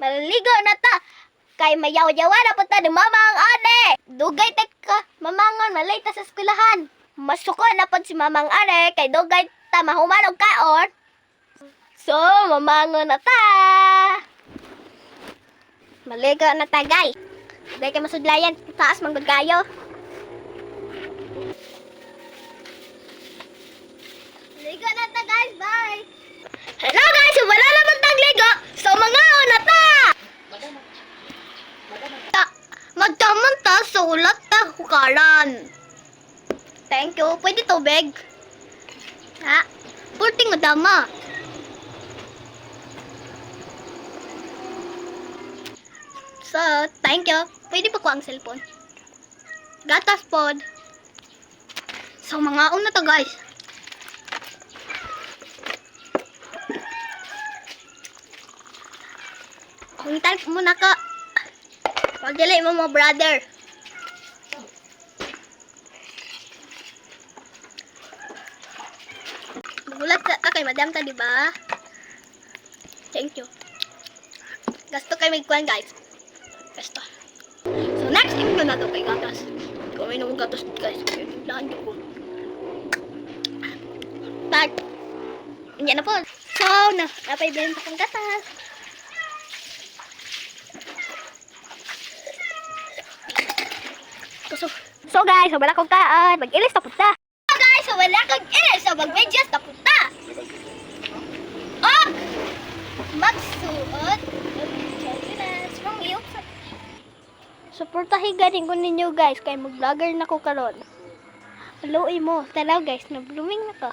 Maliligo na ta. Kay mayaw-yawa na punta ni mama ang ane. Dugay ka, mamangon, malay ta sa eskwelahan. Masuko na po si mamang ane, kay dugay ta mahuman og kaon. So, mamangon na ta. Maligo na ta, guys. Dugay kay masudlayan, taas manggod kayo. Ligo na ta, guys. Bye. Hello, guys. Wala naman tagligo. So, mga na ta. Magdaman ta sa ulat ta hukaran. Thank you. Pwede tubig. Ha? Pulting madama. So, thank you. Pwede pa ko ang cellphone. Gatas pod. So, mga una to, guys. Kung type muna ka. Pagdili mo mga brother. Magulat ka kay madam ta, diba? Thank you. Gasto kay may kwan, guys. Gasto. So, next thing ko na to kay gatas. Gawin mo gatas, guys. Lahan ko. Tag. Yan na po. So, napay-blend pa kong gatas. So guys, wala kong kaan. Mag-ilis na punta. So guys, wala kong ilis. So mag-medyas na punta. Oh! Magsuot. Supportahin galing ko ninyo guys. Kaya mag-vlogger na ko karon. Haluin mo. Tala guys, na-blooming na ka.